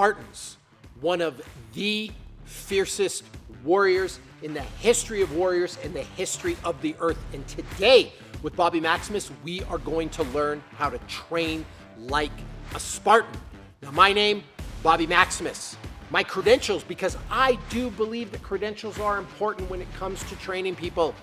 Spartans, one of the fiercest warriors in the history of warriors and the history of the earth. And today, with Bobby Maximus, we are going to learn how to train like a Spartan. Now, my name, Bobby Maximus. My credentials, because I do believe that credentials are important when it comes to training people.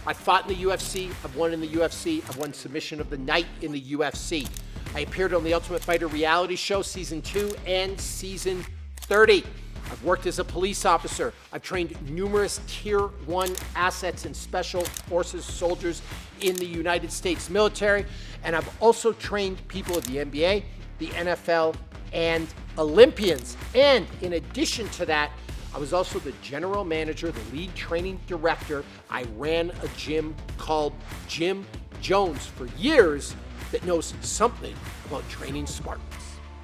I fought in the UFC, I've won in the UFC, I've won Submission of the Night in the UFC. I appeared on the Ultimate Fighter reality show, season 2 and season 30. I've worked as a police officer. I've trained numerous tier 1 assets and special forces soldiers in the United States military. And I've also trained people at the NBA, the NFL, and Olympians. And in addition to that, I was also the general manager, the lead training director. I ran a gym called Jim Jones for years that knows something about training Spartans.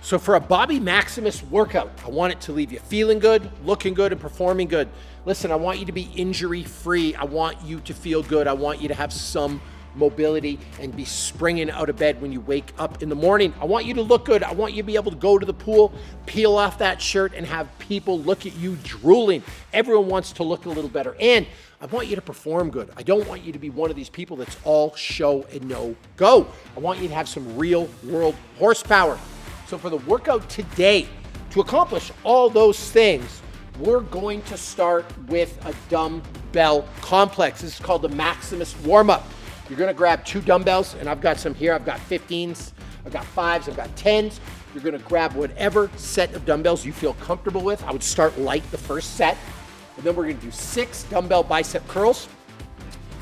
So for a Bobby Maximus workout, I want it to leave you feeling good, looking good, and performing good. Listen, I want you to be injury-free. I want you to feel good. I want you to have some mobility and be springing out of bed when you wake up in the morning. I want you to look good. I want you to be able to go to the pool, peel off that shirt, and have people look at you drooling. Everyone wants to look a little better. And I want you to perform good. I don't want you to be one of these people that's all show and no go. I want you to have some real world horsepower. So for the workout today, to accomplish all those things, we're going to start with a dumbbell complex. This is called the Maximus warm-up. You're gonna grab 2 dumbbells, and I've got some here. I've got 15s, I've got 5s, I've got 10s. You're gonna grab whatever set of dumbbells you feel comfortable with. I would start light the first set, and then we're gonna do 6 dumbbell bicep curls,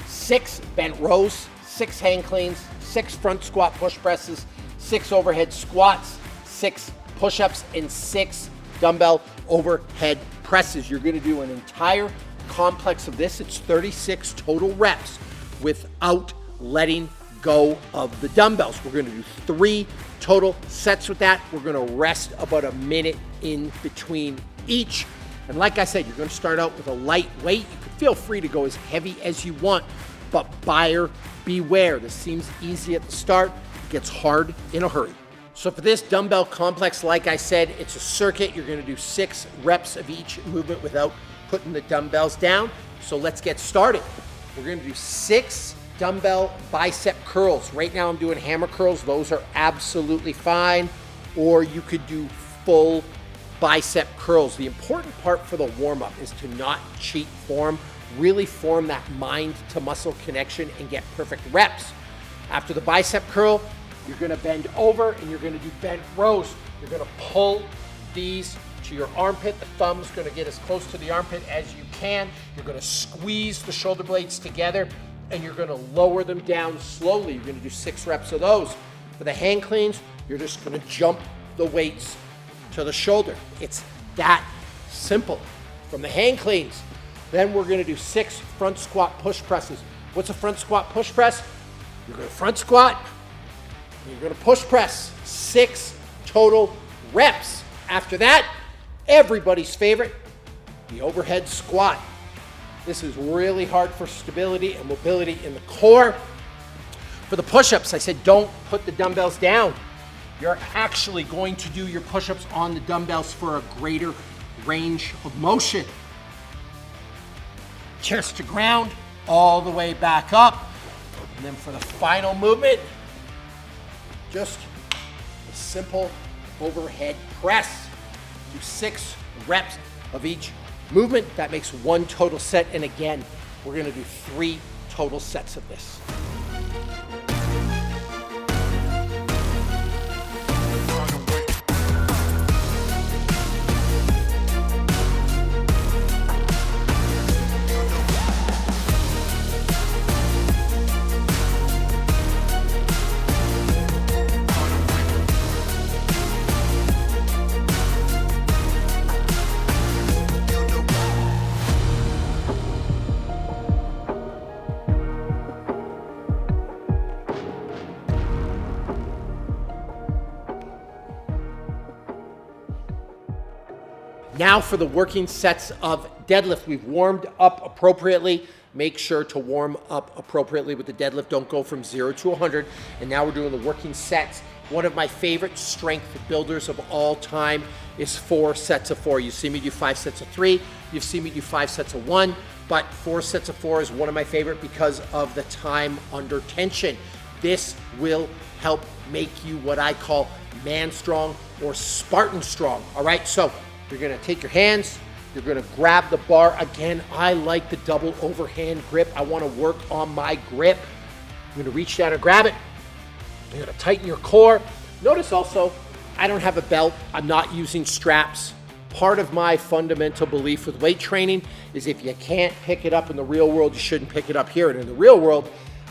6 bent rows, 6 hang cleans, 6 front squat push presses, 6 overhead squats, 6 push-ups, and 6 dumbbell overhead presses. You're gonna do an entire complex of this. It's 36 total reps without letting go of the dumbbells. We're gonna do 3 total sets with that. We're gonna rest about a minute in between each. And like I said, you're gonna start out with a light weight. You can feel free to go as heavy as you want, but buyer beware. This seems easy at the start, it gets hard in a hurry. So for this dumbbell complex, like I said, it's a circuit. You're gonna do 6 reps of each movement without putting the dumbbells down. So let's get started. We're gonna do 6 dumbbell bicep curls. Right now I'm doing hammer curls. Those are absolutely fine. Or you could do full bicep curls. The important part for the warm-up is to not cheat form, really form that mind to muscle connection and get perfect reps. After the bicep curl, you're gonna bend over and you're gonna do bent rows. You're gonna pull these to your armpit. The thumb's gonna get as close to the armpit as you can. You're gonna squeeze the shoulder blades together and you're gonna lower them down slowly. You're gonna do 6 reps of those. For the hang cleans, you're just gonna jump the weights to the shoulder. It's that simple. From the hang cleans, then we're gonna do 6 front squat push presses. What's a front squat push press? You're gonna front squat, and you're gonna push press. 6 total reps. After that, everybody's favorite, the overhead squat. This is really hard for stability and mobility in the core. For the push-ups, I said don't put the dumbbells down. You're actually going to do your push-ups on the dumbbells for a greater range of motion. Chest to ground, all the way back up. And then for the final movement, just a simple overhead press. Do 6 reps of each movement. That makes 1 total set. And again, we're gonna do 3 total sets of this. Now for the working sets of deadlift. We've warmed up appropriately. Make sure to warm up appropriately with the deadlift. Don't go from 0 to 100. And now we're doing the working sets one of my favorite strength builders of all time is 4 sets of 4. You see me do 5 sets of 3, you've seen me do 5 sets of 1, but 4 sets of 4 is one of my favorite because of the time under tension. This will help make you what I call man strong or Spartan strong. All right, so you're gonna take your hands, you're gonna grab the bar. Again, I like the double overhand grip. I wanna work on my grip. I'm gonna reach down and grab it. You're gonna tighten your core. Notice also, I don't have a belt. I'm not using straps. Part of my fundamental belief with weight training is if you can't pick it up in the real world, you shouldn't pick it up here. And in the real world,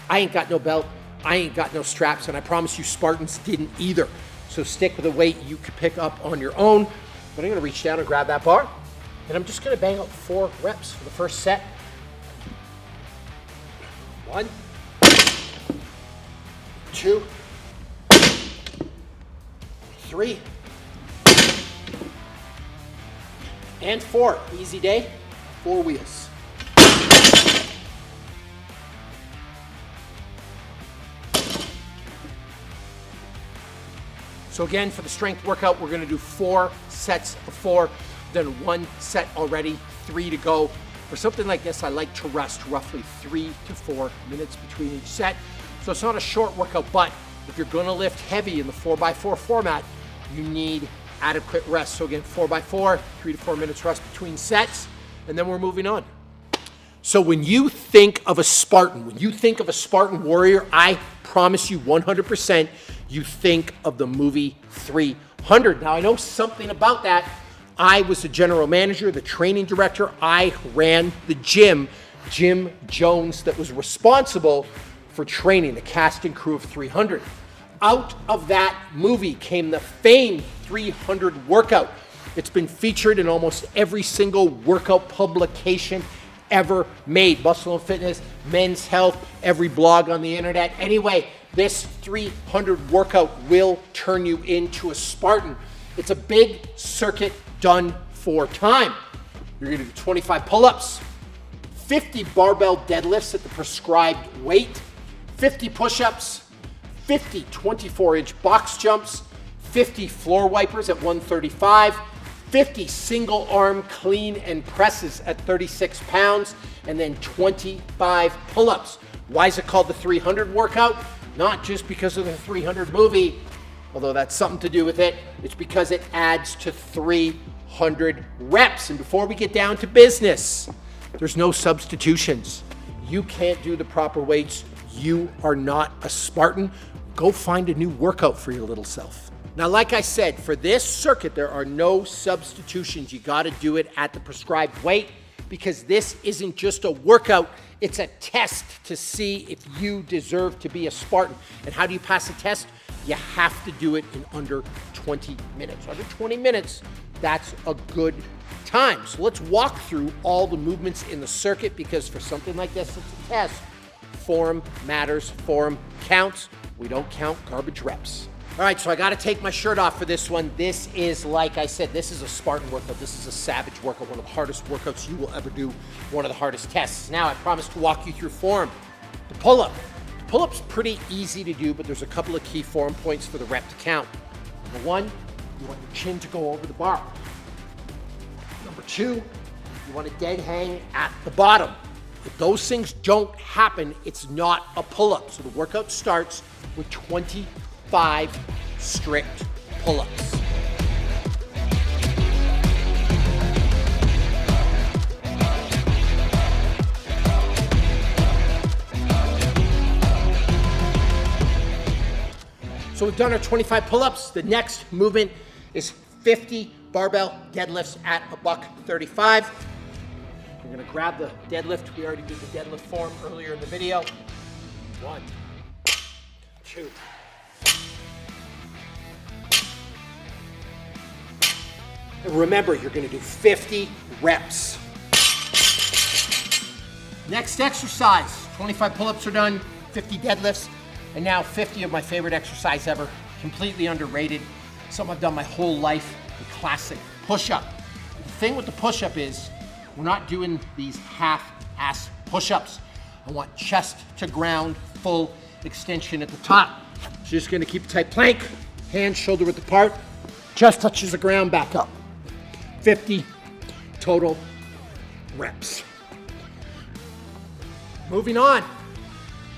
I ain't got no belt, I ain't got no straps, and I promise you Spartans didn't either. So stick with a weight you can pick up on your own. But I'm gonna reach down and grab that bar, and I'm just gonna bang out 4 reps for the first set. 1, 2, 3, and 4. Easy day, 4 wheels. So again, for the strength workout, we're gonna do 4 sets of 4, then 1 set already, 3 to go. For something like this, I like to rest roughly 3 to 4 minutes between each set. So it's not a short workout, but if you're gonna lift heavy in the 4x4 format, you need adequate rest. So again, 4x4, 3 to 4 minutes rest between sets, and then we're moving on. So when you think of a Spartan, when you think of a Spartan warrior, I promise you 100%, you think of the movie 300. Now I know something about that. I was the general manager, the training director. I ran the gym, Jim Jones, that was responsible for training the cast and crew of 300. Out of that movie came the famed 300 workout. It's been featured in almost every single workout publication ever made. Muscle and Fitness, Men's Health, every blog on the internet. Anyway, this 300 workout will turn you into a Spartan. It's a big circuit done 4 times. You're gonna do 25 pull-ups, 50 barbell deadlifts at the prescribed weight, 50 push-ups, 50 24-inch box jumps, 50 floor wipers at 135, 50 single arm clean and presses at 36 pounds, and then 25 pull-ups. Why is it called the 300 workout? Not just because of the 300 movie, although that's something to do with it. It's because it adds to 300 reps. And before we get down to business, there's no substitutions. You can't do the proper weights. You are not a Spartan. Go find a new workout for your little self. Now, like I said, for this circuit, there are no substitutions. You got to do it at the prescribed weight because this isn't just a workout. It's a test to see if you deserve to be a Spartan. And how do you pass a test? You have to do it in under 20 minutes. Under 20 minutes, that's a good time. So let's walk through all the movements in the circuit because for something like this, it's a test. Form matters, form counts. We don't count garbage reps. All right, so I gotta take my shirt off for this one. This is, like I said, this is a Spartan workout. This is a savage workout, one of the hardest workouts you will ever do, one of the hardest tests. Now, I promise to walk you through form. The pull-up. The pull-up's pretty easy to do, but there's a couple of key form points for the rep to count. Number 1, you want your chin to go over the bar. Number 2, you want a dead hang at the bottom. If those things don't happen, it's not a pull-up. So the workout starts with 25 strict pull-ups. So we've done our 25 pull-ups. The next movement is 50 barbell deadlifts at a $135. We're gonna grab the deadlift. We already did the deadlift form earlier in the video. 1, 2. And remember, you're gonna do 50 reps. Next exercise, 25 pull-ups are done, 50 deadlifts, and now 50 of my favorite exercise ever, completely underrated, something I've done my whole life, the classic push-up. The thing with the push-up is, we're not doing these half-ass push-ups. I want chest to ground, full extension at the top. So just gonna keep a tight plank. hands shoulder width apart, chest touches the ground, back up. 50 total reps. Moving on,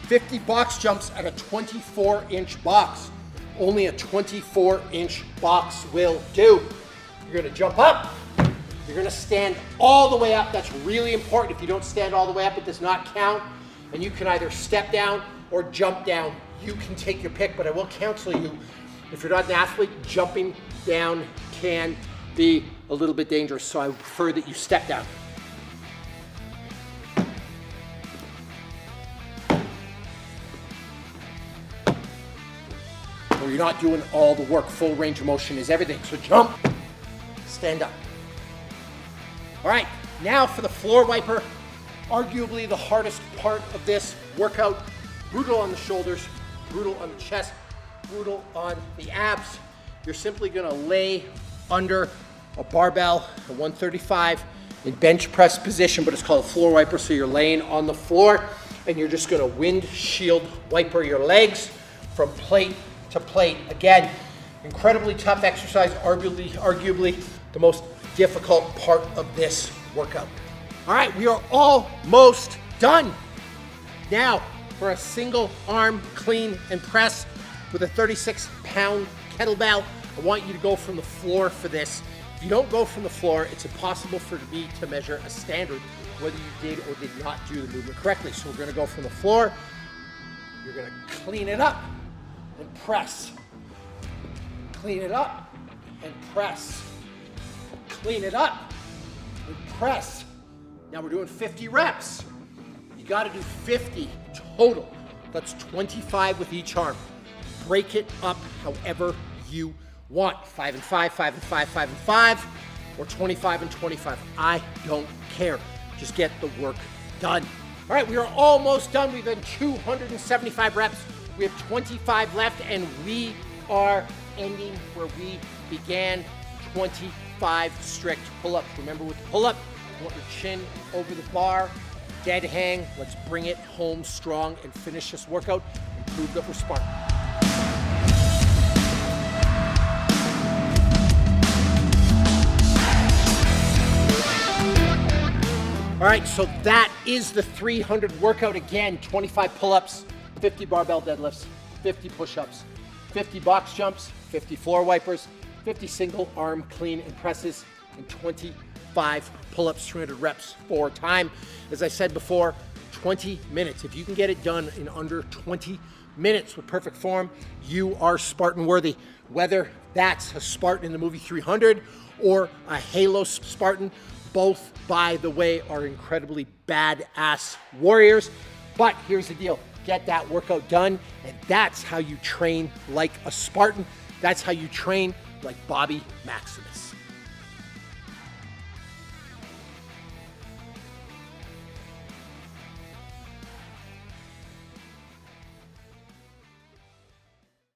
50 box jumps at a 24-inch box. Only a 24-inch box will do. You're gonna jump up, you're gonna stand all the way up. That's really important. If you don't stand all the way up, it does not count. And you can either step down or jump down. You can take your pick, but I will counsel you, if you're not an athlete, jumping down can be a little bit dangerous, so I prefer that you step down. Or you're not doing all the work. Full range of motion is everything. So jump, stand up. All right, now for the floor wiper, arguably the hardest part of this workout. Brutal on the shoulders, brutal on the chest, brutal on the abs. You're simply gonna lay under a barbell, a 135 in bench press position, but it's called a floor wiper. So you're laying on the floor and you're just gonna windshield wiper your legs from plate to plate. Again, incredibly tough exercise, arguably the most difficult part of this workout. All right, we are almost done. Now, for a single arm clean and press with a 36-pound kettlebell, I want you to go from the floor for this. If you don't go from the floor, it's impossible for me to measure a standard whether you did or did not do the movement correctly. So we're gonna go from the floor, you're gonna clean it up and press. Clean it up and press. Clean it up and press. Now we're doing 50 reps. You gotta do 50 total. That's 25 with each arm. Break it up however you want. 5 and 5, 5 and 5, 5 and 5, or 25 and 25. I don't care. Just get the work done. All right, we are almost done. We've done 275 reps. We have 25 left, and we are ending where we began. 25 strict pull-ups. Remember, with the pull-up, you want your chin over the bar, dead hang. Let's bring it home strong and finish this workout and prove that we're Spartan. All right, so that is the 300 workout. Again, 25 pull-ups, 50 barbell deadlifts, 50 push-ups, 50 box jumps, 50 floor wipers, 50 single arm clean and presses, and 25 pull-ups, 300 reps for time. As I said before, 20 minutes. If you can get it done in under 20 minutes with perfect form, you are Spartan worthy. Whether that's a Spartan in the movie 300 or a Halo Spartan, both, by the way, are incredibly badass warriors. But here's the deal. Get that workout done, and that's how you train like a Spartan. That's how you train like Bobby Maximus.